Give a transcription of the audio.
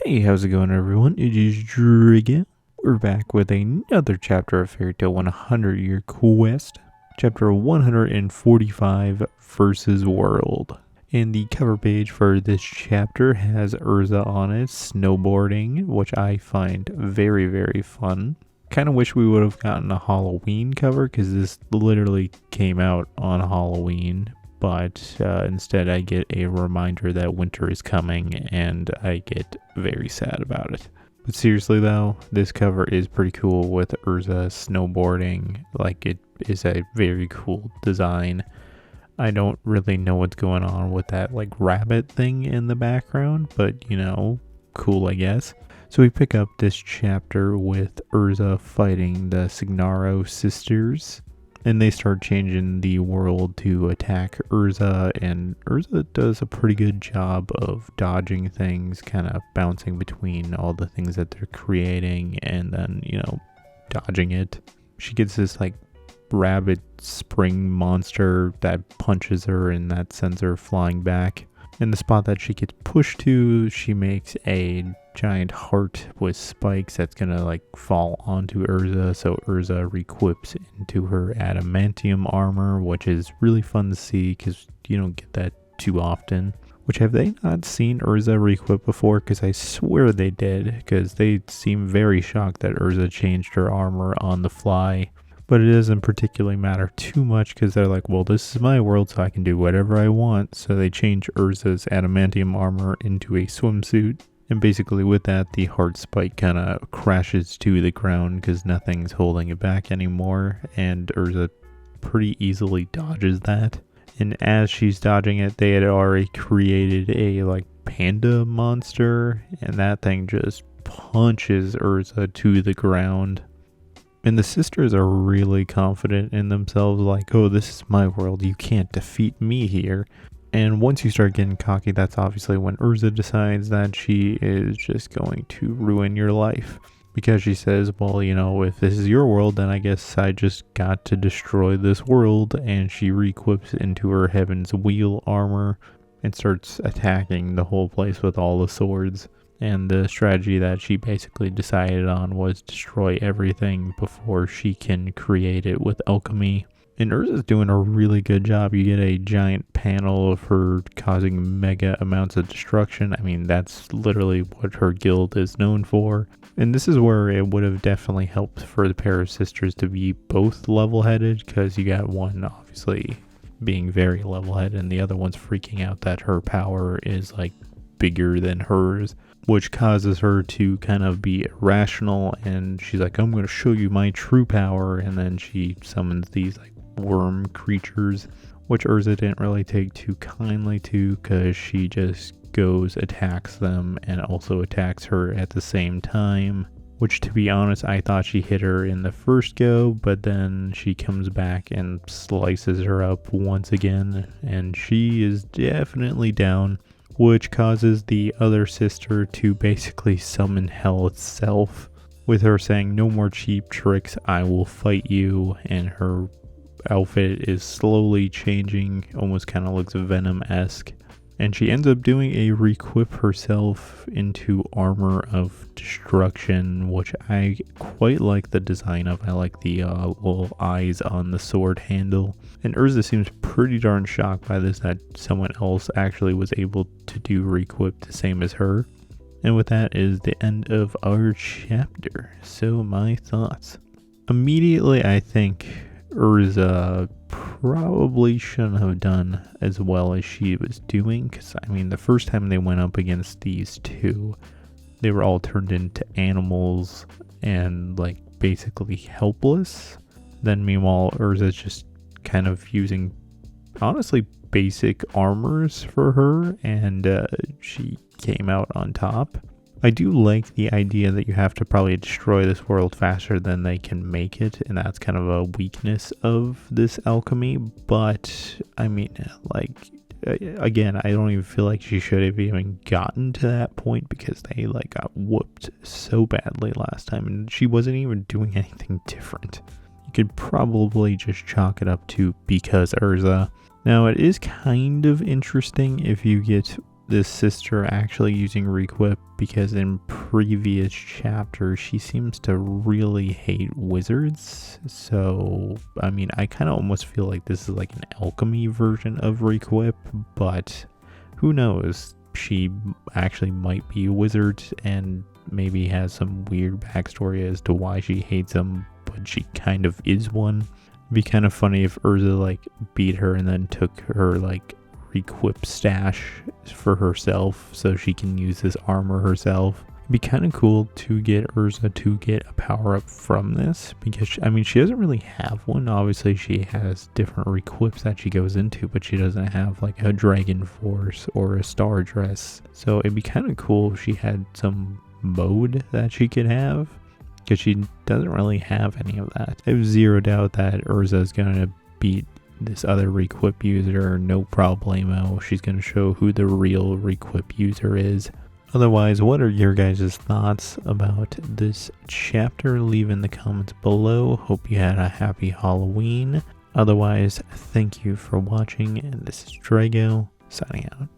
Hey, how's it going, everyone? It is Driga. We're back with another chapter of Fairy Tail 100 Year Quest, chapter 145 versus World. And the cover page for this chapter has Urza on it, snowboarding, which I find very, very fun. Kind of wish we would have gotten a Halloween cover because this literally came out on Halloween. But instead I get a reminder that winter is coming and I get very sad about it. But seriously though, this cover is pretty cool with Urza snowboarding. Like, it is a very cool design. I don't really know what's going on with that like rabbit thing in the background, but you know, cool I guess. So we pick up this chapter with Urza fighting the Signaro sisters. And they start changing the world to attack Urza, and Urza does a pretty good job of dodging things, kind of bouncing between all the things that they're creating, and then, you know, dodging it. She gets this, like, rabbit spring monster that punches her, and that sends her flying back. In the spot that she gets pushed to, she makes a giant heart with spikes that's gonna like fall onto Urza, so Urza requips into her adamantium armor, which is really fun to see because you don't get that too often. Which, have they not seen Urza requip before? Because I swear they did, because they seem very shocked that Urza changed her armor on the fly. But it doesn't particularly matter too much because they're like, well, this is my world, so I can do whatever I want. So they change Urza's adamantium armor into a swimsuit. And basically with that, the heart spike kind of crashes to the ground because nothing's holding it back anymore. And Urza pretty easily dodges that. And as she's dodging it, they had already created a like panda monster. And that thing just punches Urza to the ground. And the sisters are really confident in themselves, like, oh, this is my world, you can't defeat me here. And once you start getting cocky, that's obviously when Urza decides that she is just going to ruin your life. Because she says, well, you know, if this is your world, then I guess I just got to destroy this world. And she requips into her Heaven's Wheel armor and starts attacking the whole place with all the swords. And the strategy that she basically decided on was destroy everything before she can create it with alchemy. And Urza's doing a really good job. You get a giant panel of her causing mega amounts of destruction. I mean, that's literally what her guild is known for. And this is where it would have definitely helped for the pair of sisters to be both level-headed, because you got one obviously being very level-headed and the other one's freaking out that her power is like bigger than hers, which causes her to kind of be irrational, and she's like, I'm going to show you my true power, and then she summons these like worm creatures, which Urza didn't really take too kindly to, because she just goes, attacks them, and also attacks her at the same time, which, to be honest, I thought she hit her in the first go, but then she comes back and slices her up once again, and she is definitely down, which causes the other sister to basically summon hell itself, with her saying, no more cheap tricks, I will fight you. And her outfit is slowly changing, almost kind of looks Venom-esque. And she ends up doing a requip herself into Armor of Destruction, which I quite like the design of. I like the little eyes on the sword handle. And Urza seems pretty darn shocked by this, that someone else actually was able to do requip the same as her. And with that is the end of our chapter. So my thoughts. Immediately, I think Urza probably shouldn't have done as well as she was doing, because I mean, the first time they went up against these two, they were all turned into animals and like basically helpless. Then meanwhile, Urza's just kind of using honestly basic armors for her, and she came out on top. I do like the idea that you have to probably destroy this world faster than they can make it, and that's kind of a weakness of this alchemy, but I mean, like, again, I don't even feel like she should have even gotten to that point, because they like got whooped so badly last time, and she wasn't even doing anything different. You could probably just chalk it up to because Urza. Now, it is kind of interesting if you get this sister actually using Requip, because in previous chapters she seems to really hate wizards. So I mean, I kind of almost feel like this is like an alchemy version of Requip, but who knows, she actually might be a wizard and maybe has some weird backstory as to why she hates them, but she kind of is one. It'd be kind of funny if Urza like beat her and then took her like Requip stash for herself so she can use this armor herself. It'd be kind of cool to get Urza to get a power up from this, because she doesn't really have one. Obviously she has different Requips that she goes into, but she doesn't have like a Dragon Force or a Star Dress. So it'd be kind of cool if she had some mode that she could have, because she doesn't really have any of that. I have zero doubt that Urza is going to beat this other Requip user, no problemo. She's going to show who the real Requip user is. Otherwise, what are your guys' thoughts about this chapter? Leave in the comments below. Hope you had a happy Halloween. Otherwise, thank you for watching, and this is Drago, signing out.